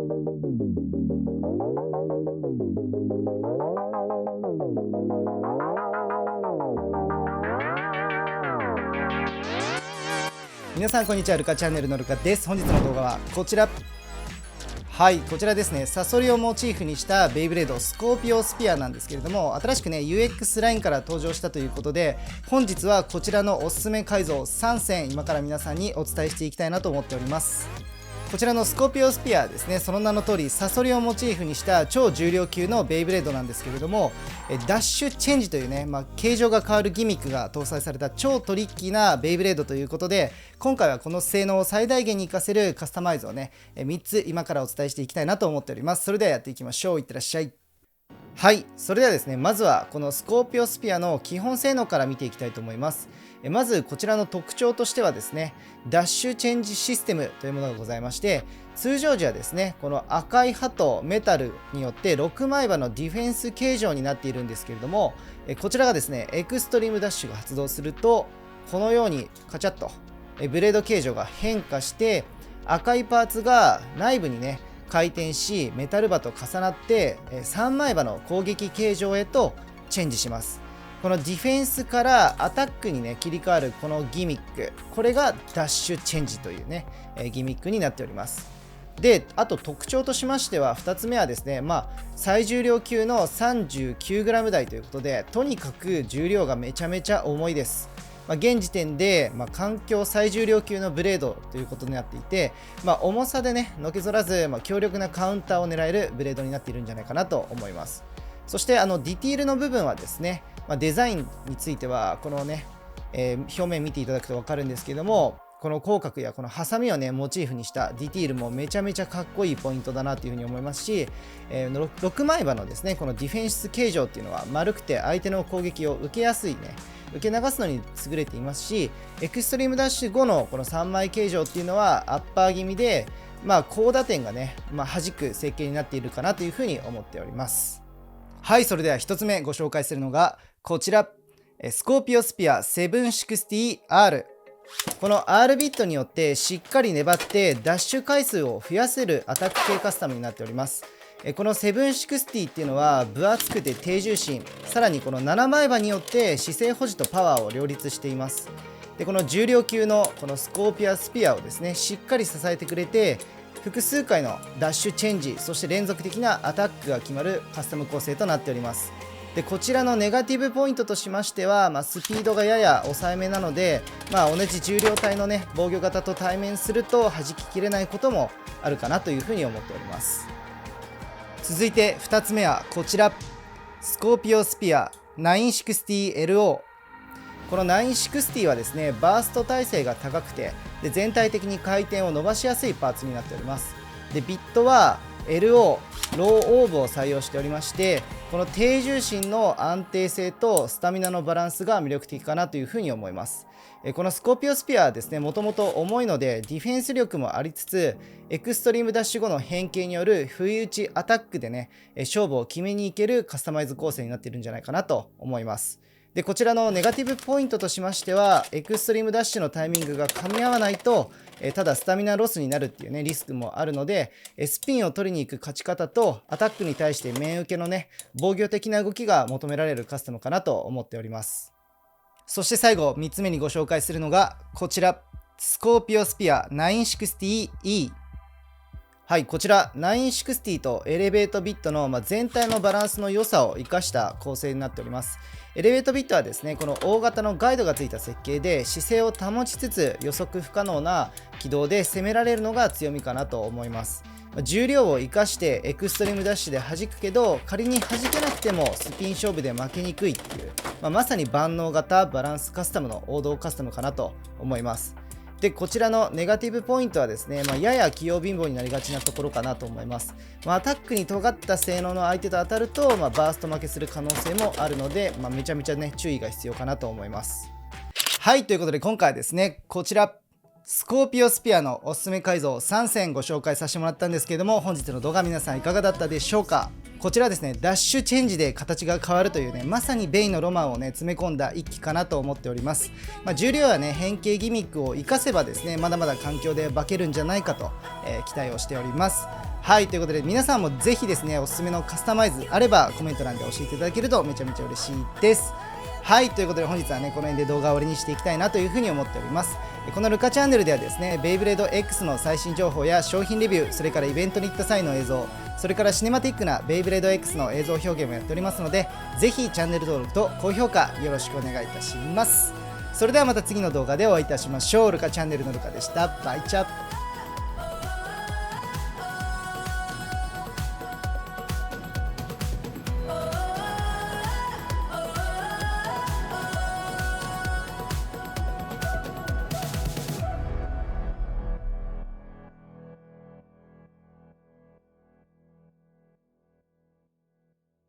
皆さんこんにちは。ルカチャンネルのルカです。本日の動画はこちら。はい、こちらですね。サソリをモチーフにしたベイブレードスコーピオスピアなんですけれども、新しくね UX ラインから登場したということで、本日はこちらのおすすめ改造3選今から皆さんにお伝えしていきたいなと思っております。こちらのスコーピオスピアですね、その名の通りサソリをモチーフにした超重量級のベイブレードなんですけれども、ダッシュチェンジというね、形状が変わるギミックが搭載された超トリッキーなベイブレードということで、今回はこの性能を最大限に活かせるカスタマイズをね、3つ今からお伝えしていきたいなと思っております。それではやっていきましょう。いってらっしゃい。はい、それではですね、まずはこのスコーピオスピアの基本性能から見ていきたいと思います。まずこちらの特徴としてはですね、ダッシュチェンジシステムというものがございまして、通常時はですね、この赤い刃とメタルによって6枚刃のディフェンス形状になっているんですけれども、こちらがですね、エクストリームダッシュが発動すると、このようにカチャッとブレード形状が変化して、赤いパーツが内部にね回転し、メタル刃と重なって3枚刃の攻撃形状へとチェンジします。このディフェンスからアタックにね切り替わるこのギミック、これがダッシュチェンジというねギミックになっております。で、あと特徴としましては2つ目はですね、最重量級の 39g 台ということで、とにかく重量がめちゃめちゃ重いです。現時点で、環境最重量級のブレードということになっていて、重さでねのけぞらず、強力なカウンターを狙えるブレードになっているんじゃないかなと思います。そしてディティールの部分はですね、デザインについてはこのね、表面見ていただくと分かるんですけども、この口角やこのハサミをねモチーフにしたディティールもめちゃめちゃかっこいいポイントだなというふうに思いますし、6枚刃のですねこのディフェンス形状っていうのは丸くて相手の攻撃を受けやすいね、受け流すのに優れていますし、エクストリームダッシュ後のこの3枚形状っていうのはアッパー気味で、高打点がね、弾く設計になっているかなというふうに思っております。はい、それでは1つ目ご紹介するのがこちら、スコーピオスピア 760R。 この R ビットによってしっかり粘ってダッシュ回数を増やせるアタック系カスタムになっております。この760っていうのは分厚くて低重心、さらにこの7枚刃によって姿勢保持とパワーを両立しています。で、この重量級のこのスコーピアスピアをですねしっかり支えてくれて、複数回のダッシュチェンジ、そして連続的なアタックが決まるカスタム構成となっております。で、こちらのネガティブポイントとしましては、スピードがやや抑えめなので、同じ重量体のね防御型と対面すると弾ききれないこともあるかなというふうに思っております。続いて2つ目はこちら、スコーピオスピア 960LO。 この960はですねバースト耐性が高くて、で全体的に回転を伸ばしやすいパーツになっております。で、ビットは LO ローオーブを採用しておりまして、この低重心の安定性とスタミナのバランスが魅力的かなというふうに思います。このスコーピオスピアはですねもともと重いのでディフェンス力もありつつ、エクストリームダッシュ後の変形による不意打ちアタックでね勝負を決めにいけるカスタマイズ構成になっているんじゃないかなと思います。で、こちらのネガティブポイントとしましては、エクストリームダッシュのタイミングが噛み合わないと、ただスタミナロスになるっていうねリスクもあるので、スピンを取りに行く勝ち方とアタックに対して面受けのね防御的な動きが求められるカスタムかなと思っております。そして最後3つ目にご紹介するのがこちら、スコーピオスピア 960E。はい、こちら960とエレベートビットの全体のバランスの良さを生かした構成になっております。エレベートビットはですねこの大型のガイドがついた設計で、姿勢を保ちつつ予測不可能な軌道で攻められるのが強みかなと思います。重量を生かしてエクストリームダッシュで弾くけど、仮に弾けなくてもスピン勝負で負けにくいっていう、まさに万能型バランスカスタムの王道カスタムかなと思います。で、こちらのネガティブポイントはですね、やや器用貧乏になりがちなところかなと思います。アタックに尖った性能の相手と当たると、バースト負けする可能性もあるので、めちゃめちゃね注意が必要かなと思います。はい、ということで今回はですねこちら、スコーピオスピアのおすすめ改造3選ご紹介させてもらったんですけれども、本日の動画皆さんいかがだったでしょうか。こちらですね、ダッシュチェンジで形が変わるというね、まさにベイのロマンをね詰め込んだ一機かなと思っております。重量やね変形ギミックを活かせばですね、まだまだ環境で化けるんじゃないかと、期待をしております。はい、ということで皆さんもぜひですね、おすすめのカスタマイズあればコメント欄で教えていただけるとめちゃめちゃ嬉しいです。はい、ということで本日はね、この辺で動画を終わりにしていきたいなというふうに思っております。このルカチャンネルではですね、ベイブレード X の最新情報や商品レビュー、それからイベントに行った際の映像、それからシネマティックなベイブレード X の映像表現もやっておりますので、ぜひチャンネル登録と高評価よろしくお願いいたします。それではまた次の動画でお会いいたしましょう。ルカチャンネルのルカでした。バイチャ。